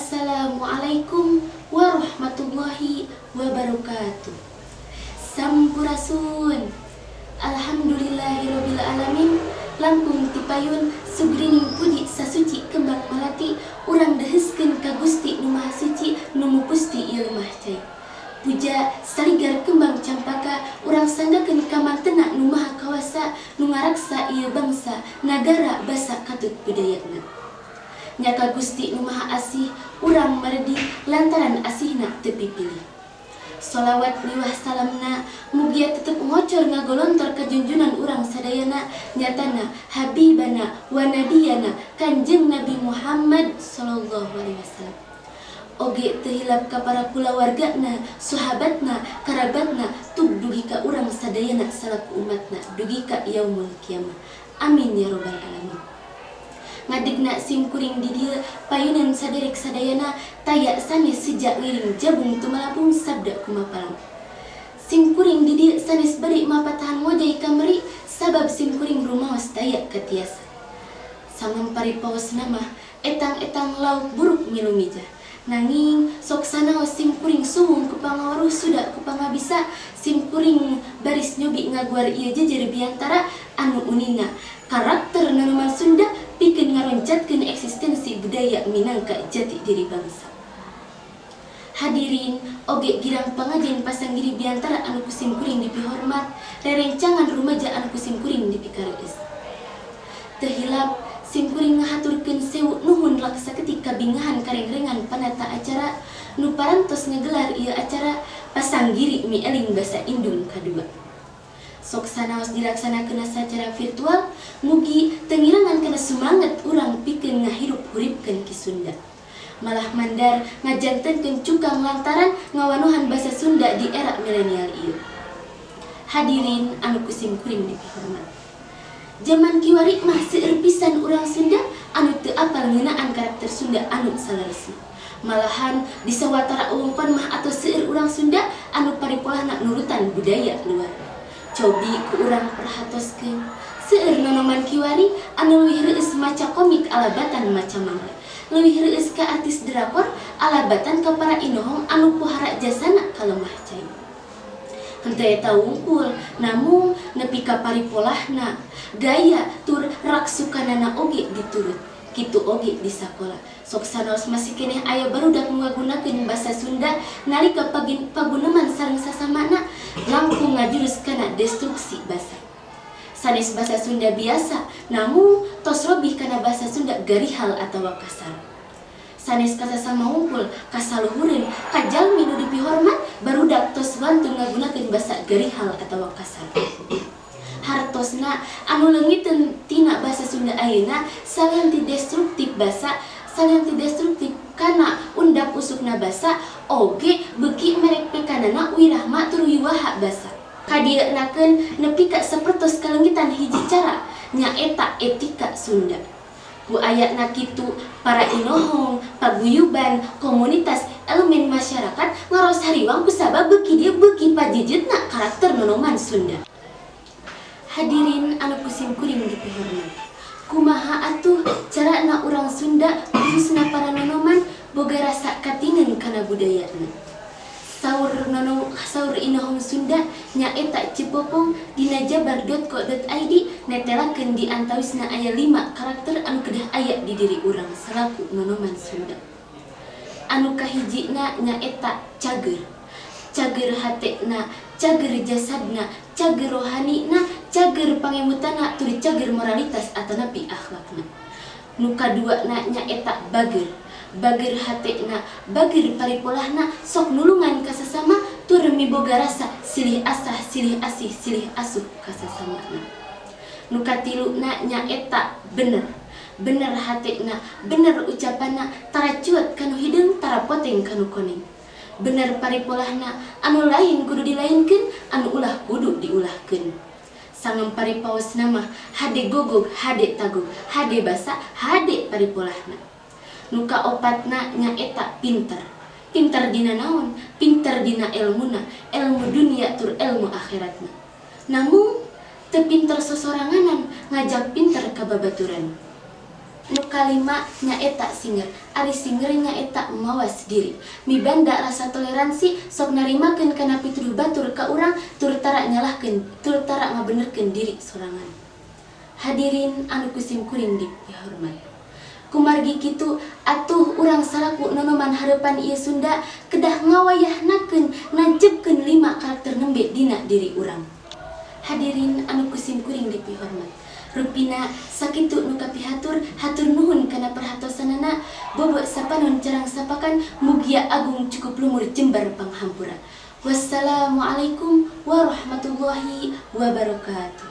Assalamualaikum warahmatullahi wabarakatuh. Sampurasun. Alhamdulillahirabbil alamin. Langkung tipayun sugrining puji sasuci kembang melati urang deheskeun ka Gusti Nu Maha Suci nu mupusti ieu mah cai. Puja saligar kembang campaka urang sanggakeun ka mantena Nu Maha Kawasa nu ngaraksa ieu bangsa nagara basa katut budayana. Nyaka Gusti Nu Maha Asih urang maredi lantaran asihna teu pipilih. Sholawat liwah salamna mugia tetep ngocor ngagolontor ka junjunan urang sadayana nyatana habibana wa nabiyana Kanjeng Nabi Muhammad sallallahu alaihi wasallam. Oge teu hilap ka para kulawargana, sahabatna, karabatna tug dugi ka urang sadayana salaku umatna dugi ka yaumul kiamah. Amin ya rabbal alamin. Ngadegna simkuring di dieu payunan saderek sadayana taya sanes sejak ngiring jabung tumalapung sabda kumapalang. Simkuring di dieu sanes bari mapatahan ngojai kamari sabab simkuring rumaos taya katiasa. Sangan paripaosna mah etang-etang lauk buruk milumija. Nanging sok sanaos simkuring suwung ku pangawaruh suda ku pangabisa simkuring baris nyobi ngaguar ieu jejer biantara anu unina karakter nanaman Sunda pikeun ngaroncatkeun eksistensi budaya minangka jati diri bangsa. Hadirin oge girang pangajian pasanggiri biantara anu kusimkuring dipihormat rerencangan rumaja anu kusimkuring dipikareus. Teu hilap simkuring ngahaturkeun sewu nuhun laksa ketika bingahan karengrengan panata acara nu parantos ngagelar ieu acara pasanggiri mieling basa Indun kadua. Sok sanaos dilaksanakeun sacara virtual mugi teu ngirangan kana semangat urang pikeun ngahirup huripkeun ki Sunda. Malah mandar ngajantenkeun cukang lantaran ngawanuhan basa Sunda di era milenial ieu. Hadirin anu kusimkuring dipihormat. Zaman kiwari mah seueur pisan urang Sunda anu teu apal ngeunaan karakter Sunda anu salaresna. Malahan di sawatara wewengkon mah atuh seueur urang Sunda anu paripolahna nurutan budaya luar. Cobi ku urang perhatoskeun seueur nonoman kiwari anu leuwih reueus maca komik alabatan maca manga. Leuwih reueus ka artis drakor alabatan ka para inohong anu pohara jasana kalemah cai. Henteu eta wungkul, namun nepi ka paripolahna, gaya tur raksukanana oge diturut. Kitu oge di sakola. Sok sanaos masih keneh aya barudak nu ngagunakeun basa Sunda nalika paguneman sareng sasamana langkung ngajurus kana destruksi basa. Sanes basa Sunda biasa, namun tos robih kana basa Sunda garihal atawa kasar. Sanes kasasama wungkul kasaluhureun kajalmi nu dipihormat barudak tos wantun ngagunakeun basa garihal atawa kasar. Hartosna anu leungiteun tina basa Sunda ayeuna salian ti destruktif basa salian ti destruktif kana undak usukna basa oge beuki merek pekanana wirahma tur wiwaha basa. Kadienakeun nepi ka sapertos kalengitan hiji cara nyaeta etika Sunda. Ku ayatna kitu para inohong, paguyuban, komunitas, elemen masyarakat ngaros hariwang kusabab beuki dieu beuki pajejeutna karakter nonoman Sunda. Hadirin anu kusimkuring dipihormat. Kumaha atuh carana urang Sunda khususna para nonoman boga rasa katingan kana budayana. Saur inohong Sunda nyaeta Cipopong dina jabar.co.id netelakeun di antawisna aya 5 karakter anu kedah aya di diri urang salaku nonoman Sunda. Anu kahijina nyaeta cager. Cager hatena, cager jasadna, cager rohanina, cager pangemutana, turi cager moralitas atanapi akhlakna. Nu kaduana nyaeta bager. Bager hatena, bager paripolahna sok nulungan ka sasama tur miboga rasa silih asah, silih asih, silih asuh ka sasamana. Nu katiluna nyaeta bener. Bener hatena, bener ucapanna, tara cuet kanu hideung, tara poteng kanu koneng. Bener paripolahna anu lain kudu dilainkeun, anu ulah kudu diulahkeun. Sangem paripaosna mah hade gogog, hade tagog, hade basa, hade paripolahna. Nu kaopatna nyaeta pinter. Pinter dina naon? Pinter dina elmuna, ilmu dunia tur ilmu akhiratna. Namun teu pinter sosoranganan ngajak pinter ka babaturan. Nu kalima nyaeta singer, ari singer nyaeta mawas diri. Mibanda rasa toleransi sok narimakeun kana pituduh batur ka urang tur tara nyalahkeun, tur tara ngabenerkeun diri sorangan. Hadirin anu kusim kuring dihormat. Kumargi kitu atuh urang salaku nonoman harapan ieu Sunda kedah ngawayahnakeun nancepkeun 5 karakter nembe dina diri urang. Hadirin anu kusim kuring dipihormat. Rupina sakitu nu kapihatur hatur nuhun kana perhatosanana bobo sapanon carang sapakan mugia agung cukup lumur jembar panghampura. Wassalamualaikum warahmatullahi wabarakatuh.